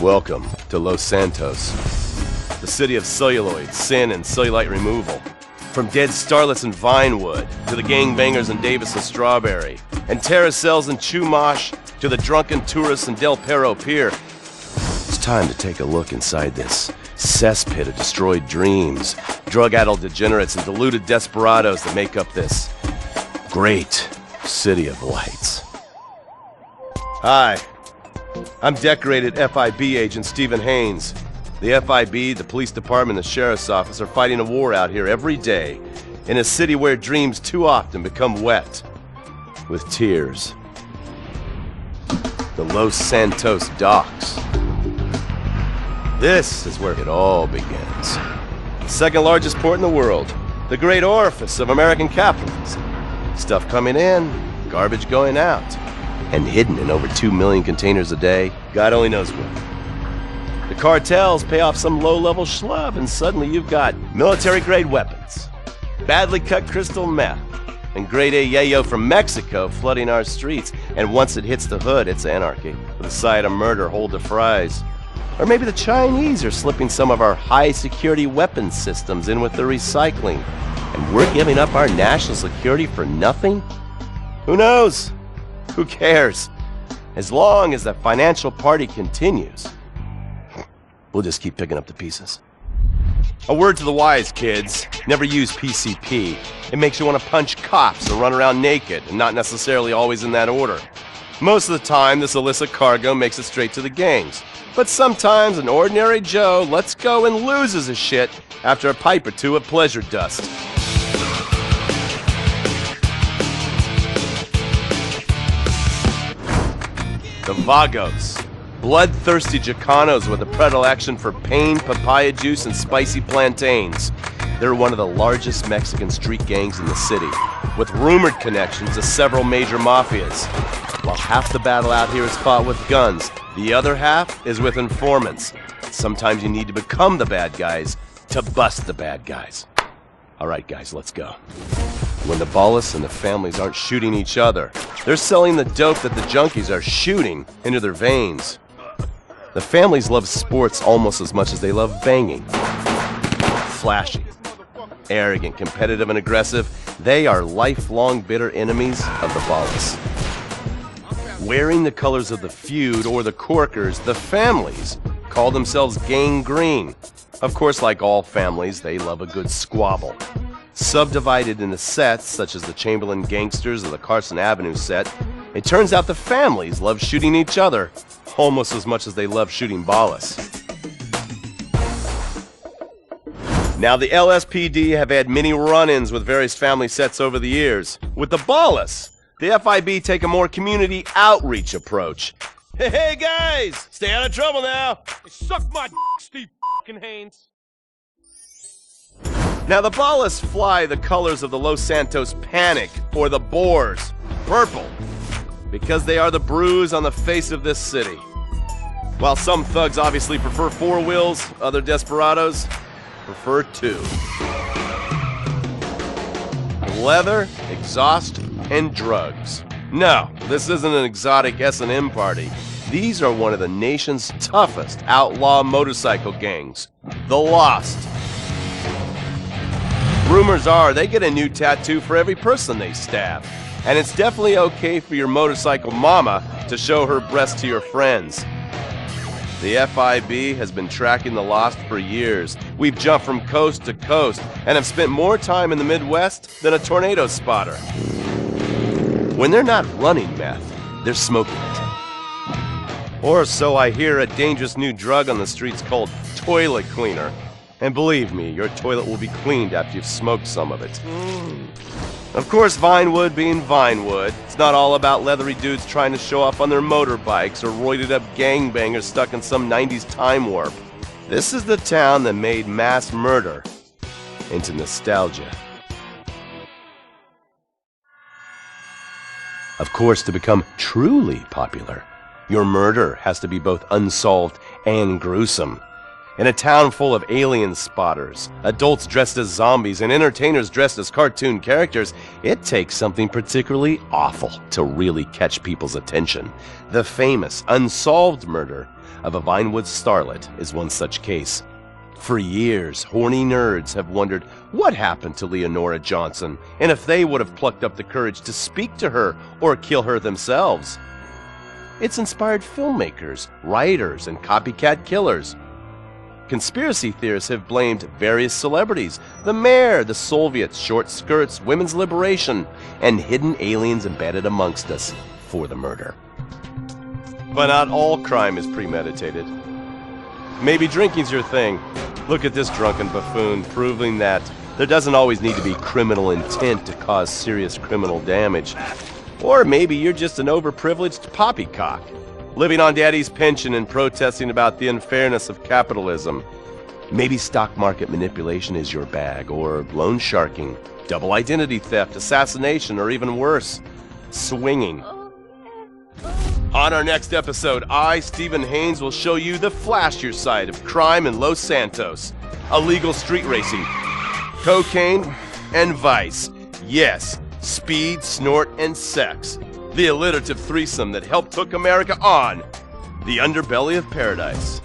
Welcome to Los Santos, the city of celluloid, sin, and cellulite removal. From dead starlets in Vinewood, to the gangbangers in Davis and Strawberry, and terracels in Chumash, to the drunken tourists in Del Perro Pier. It's time to take a look inside this cesspit of destroyed dreams, drug-addled degenerates, and deluded desperados that make up this great city of lights. Hi. I'm decorated FIB agent Stephen Haynes. The FIB, the police department, and the sheriff's office are fighting a war out here every day in a city where dreams too often become wet with tears. The Los Santos docks. This is where it all begins. The second largest port in the world, the great orifice of American capitalism. Stuff coming in, garbage going out. And hidden in over 2 million containers a day, God only knows where. The cartels pay off some low-level schlub, and suddenly you've got military-grade weapons, badly cut crystal meth, and grade A yayo from Mexico flooding our streets. And once it hits the hood, it's anarchy, with a side of murder hold the fries. Or maybe the Chinese are slipping some of our high-security weapons systems in with the recycling, and we're giving up our national security for nothing? Who knows? Who cares? As long as the financial party continues, we'll just keep picking up the pieces. A word to the wise, kids. Never use PCP. It makes you want to punch cops and run around naked, and not necessarily always in that order. Most of the time, this illicit cargo makes it straight to the gangs. But sometimes an ordinary Joe lets go and loses his shit after a pipe or two of pleasure dust. The Vagos, bloodthirsty Chicanos with a predilection for pain, papaya juice, and spicy plantains. They're one of the largest Mexican street gangs in the city, with rumored connections to several major mafias. While half the battle out here is fought with guns, the other half is with informants. Sometimes you need to become the bad guys to bust the bad guys. All right, guys, let's go. When the ballas and the families aren't shooting each other, they're selling the dope that the junkies are shooting into their veins. The families love sports almost as much as they love banging. Flashy, arrogant, competitive, and aggressive, they are lifelong bitter enemies of the ballas. Wearing the colors of the feud or the corkers, the families call themselves Gang Green. Of course, like all families, they love a good squabble. Subdivided into sets, such as the Chamberlain Gangsters or the Carson Avenue set, it turns out the families love shooting each other almost as much as they love shooting ballas. Now, the LSPD have had many run-ins with various family sets over the years. With the ballas, the FIB take a more community outreach approach. Hey guys, stay out of trouble now. Suck my Steve Haynes. Now the ballas fly the colors of the Los Santos Panic, or the Boers, purple, because they are the bruise on the face of this city. While some thugs obviously prefer 4 wheels, other desperados prefer 2. Leather, exhaust, and drugs. No, this isn't an exotic S&M party. These are one of the nation's toughest outlaw motorcycle gangs, the Lost. Rumors are they get a new tattoo for every person they stab. And it's definitely okay for your motorcycle mama to show her breast to your friends. The FIB has been tracking the Lost for years. We've jumped from coast to coast and have spent more time in the Midwest than a tornado spotter. When they're not running meth, they're smoking it. Or so I hear, a dangerous new drug on the streets called toilet cleaner. And believe me, your toilet will be cleaned after you've smoked some of it. Of course, Vinewood being Vinewood, it's not all about leathery dudes trying to show off on their motorbikes or roided-up gangbangers stuck in some 90s time warp. This is the town that made mass murder into nostalgia. Of course, to become truly popular, your murder has to be both unsolved and gruesome. In a town full of alien spotters, adults dressed as zombies, and entertainers dressed as cartoon characters, it takes something particularly awful to really catch people's attention. The famous, unsolved murder of a Vinewood starlet is one such case. For years, horny nerds have wondered what happened to Leonora Johnson, and if they would have plucked up the courage to speak to her or kill her themselves. It's inspired filmmakers, writers, and copycat killers. Conspiracy theorists have blamed various celebrities, the mayor, the Soviets, short skirts, women's liberation, and hidden aliens embedded amongst us for the murder. But not all crime is premeditated. Maybe drinking's your thing. Look at this drunken buffoon, proving that there doesn't always need to be criminal intent to cause serious criminal damage. Or maybe you're just an overprivileged poppycock, living on daddy's pension and protesting about the unfairness of capitalism. Maybe stock market manipulation is your bag, or loan sharking, double identity theft, assassination, or even worse, swinging. On our next episode, I, Stephen Haynes, will show you the flashier side of crime in Los Santos, illegal street racing, cocaine, and vice. Yes, speed, snort, and sex. The alliterative threesome that helped hook America on the Underbelly of Paradise.